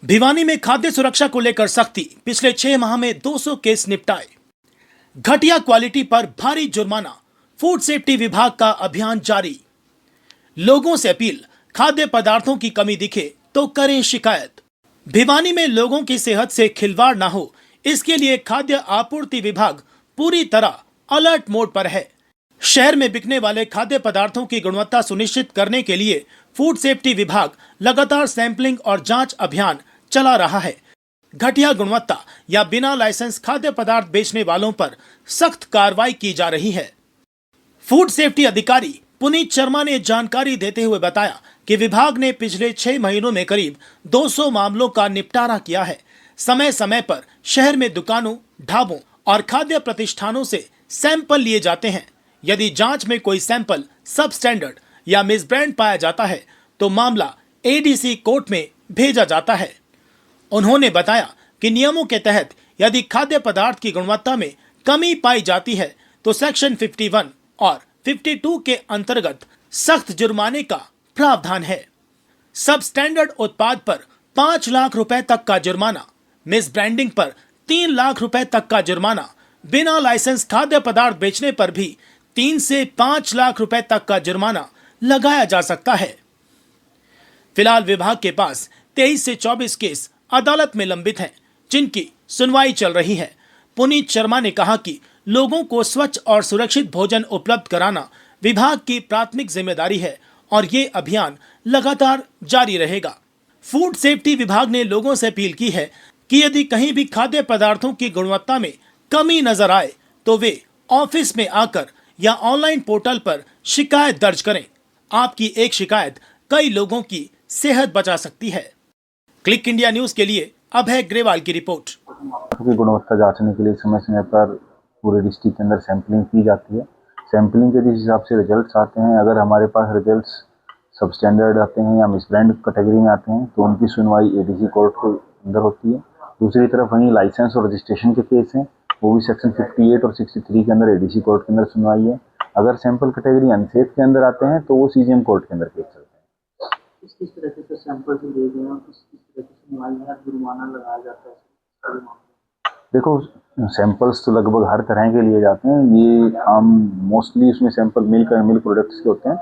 भिवानी में खाद्य सुरक्षा को लेकर सख्ती, पिछले 6 माह में 200 केस निपटाए। घटिया क्वालिटी पर भारी जुर्माना, फूड सेफ्टी विभाग का अभियान जारी। लोगों से अपील, खाद्य पदार्थों की कमी दिखे तो करें शिकायत। भिवानी में लोगों की सेहत से खिलवाड़ ना हो, इसके लिए खाद्य आपूर्ति विभाग पूरी तरह अलर्ट मोड पर है। शहर में बिकने वाले खाद्य पदार्थों की गुणवत्ता सुनिश्चित करने के लिए फूड सेफ्टी विभाग लगातार सैंपलिंग और जांच अभियान चला रहा है। घटिया गुणवत्ता या बिना लाइसेंस खाद्य पदार्थ बेचने वालों पर सख्त कार्रवाई की जा रही है। फूड सेफ्टी अधिकारी पुनीत शर्मा ने जानकारी देते हुए बताया कि विभाग ने पिछले 6 महीनों में करीब 200 मामलों का निपटारा किया है। समय समय पर शहर में दुकानों, ढाबों और खाद्य प्रतिष्ठानों से सैंपल लिए जाते हैं। यदि जांच में कोई सैंपल सब स्टैंडर्ड या मिसब्रांड पाया जाता है तो मामला एडीसी कोर्ट में भेजा जाता है। उन्होंने बताया कि नियमों के तहत यदि खाद्य पदार्थ की गुणवत्ता में कमी पाई जाती है तो सेक्शन 51 और 52 के अंतर्गत सख्त जुर्माने का प्रावधान है। सब स्टैंडर्ड उत्पाद पर 5 लाख रुपए तक का जुर्माना, मिस ब्रांडिंग पर 3 लाख रुपए तक का जुर्माना, बिना लाइसेंस खाद्य पदार्थ बेचने पर भी 3 से 5 लाख रुपए तक का जुर्माना लगाया जा सकता है। फिलहाल विभाग के पास 23 से 24 केस अदालत में लंबित हैं, जिनकी सुनवाई चल रही है। पुनीत शर्मा ने कहा कि लोगों को स्वच्छ और सुरक्षित भोजन उपलब्ध कराना विभाग की प्राथमिक जिम्मेदारी है और ये अभियान लगातार जारी रहेगा। फूड सेफ्टी विभाग ने लोगों से अपील की है कि यदि कहीं भी खाद्य पदार्थों की गुणवत्ता में कमी नजर आए तो वे ऑफिस में आकर या ऑनलाइन पोर्टल पर शिकायत दर्ज करें। आपकी एक शिकायत कई लोगों की सेहत बचा सकती है। क्लिक इंडिया न्यूज के लिए अभय ग्रेवाल की रिपोर्ट। की गुणवत्ता जांचने के लिए समय समय पर पूरे डिस्ट्रिक्ट के अंदर सैंपलिंग की जाती है। सैंपलिंग के जिस हिसाब से रिजल्ट्स आते हैं, अगर हमारे पास रिजल्ट्स सब स्टैंडर्ड आते हैं या मिसब्रांड कैटेगरी में आते हैं तो उनकी सुनवाई एडीसी कोर्ट के अंदर होती है। दूसरी तरफ वहीं लाइसेंस और रजिस्ट्रेशन के केस हैं, वो भी सेक्शन 58 और 63 के अंदर एडीसी कोर्ट के अंदर सुनवाई है। अगर सैंपल कैटेगरी अनसेफ के अंदर आते हैं तो वो सीजीएम कोर्ट के अंदर केस चलते हैं। किस तरह से सैंपल से ले गए हैं, किस तरह से सुनवाई है, जुर्माना लगाया जाता है? देखो, सैंपल्स तो लगभग हर तरह के लिए जाते हैं। ये हम मोस्टली उसमें सैंपल मिल्क प्रोडक्ट्स के होते हैं।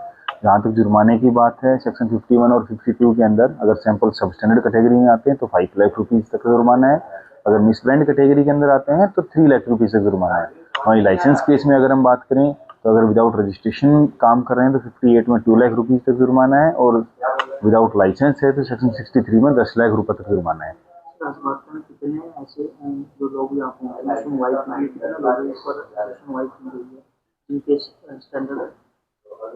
जहाँ तक जुर्माने की बात है, सेक्शन 51 और 52 के अंदर अगर सैंपल सब स्टैंडर्ड कैटेगरी में आते हैं तो 5 लाख रुपीज़ तक का जुर्माना है। अगर मिसब्रांड कैटेगरी के अंदर आते हैं तो 3 लाख रुपीज़ तक जुर्माना है। वहीं लाइसेंस केस में अगर हम बात करें तो अगर विदाउट रजिस्ट्रेशन काम कर रहे हैं तो 58 में 2 लाख रुपीज़ तक जुर्माना है और विदाउट लाइसेंस है तो सेक्शन 63 में 10 लाख रुपये तक जुर्माना है। कितने ऐसे जो लोग यहाँ पे सुनवाई जिनके स्टैंडर्ड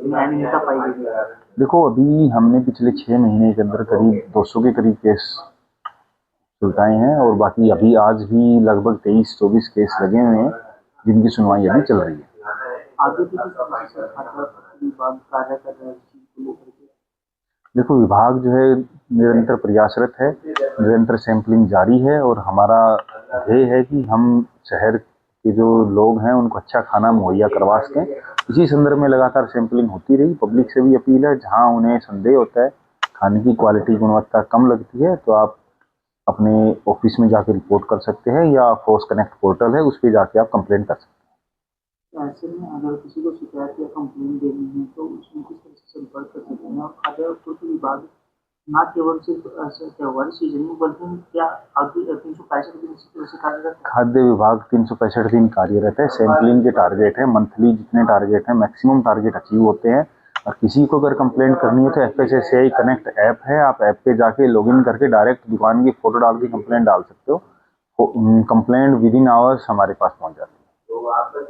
मान्यता पाई गई है? देखो, अभी हमने पिछले 6 महीने के अंदर करीब 200 के करीब केस सुलझाए हैं और बाकी अभी आज भी लगभग 23-24 केस लगे हुए हैं जिनकी सुनवाई अभी चल रही है। आगे भी विभाग कार्य कर रहा है? देखो, विभाग जो है निरंतर प्रयासरत है, निरंतर सैंपलिंग जारी है और हमारा ध्येय है कि हम शहर के जो लोग हैं उनको अच्छा खाना मुहैया करवा सकें। इसी संदर्भ में लगातार सैंपलिंग होती रही। पब्लिक से भी अपील है, जहां उन्हें संदेह होता है खाने की क्वालिटी गुणवत्ता कम लगती है तो आप अपने ऑफिस में जाकर रिपोर्ट कर सकते हैं या फोर्स कनेक्ट पोर्टल है उस पर जाके आप कंप्लेंट कर सकते हैं। ऐसे में अगर किसी को शिकायत या कंप्लेंट देनी है तो उसमें किस तरह से संपर्क कर सकते हैं? और खाद्य आपूर्ति विभाग न केवल सिर्फ त्योहार सीजन में बल्कि क्या अभी 365 दिन से कार्यरत है? खाद्य विभाग 365 दिन कार्यरत है। सैंपलिंग के टारगेट है, मंथली जितने टारगेट हैं मैक्सिमम टारगेट अचीव होते हैं। और किसी को अगर कंप्लेंट करनी है तो FSSAI कनेक्ट ऐप है, आप ऐप पे जाके लॉगिन करके डायरेक्ट दुकान की फोटो डाल के कंप्लेंट डाल सकते हो। कंप्लेंट विद इन आवर्स हमारे पास पहुंच जाती है। तो आपका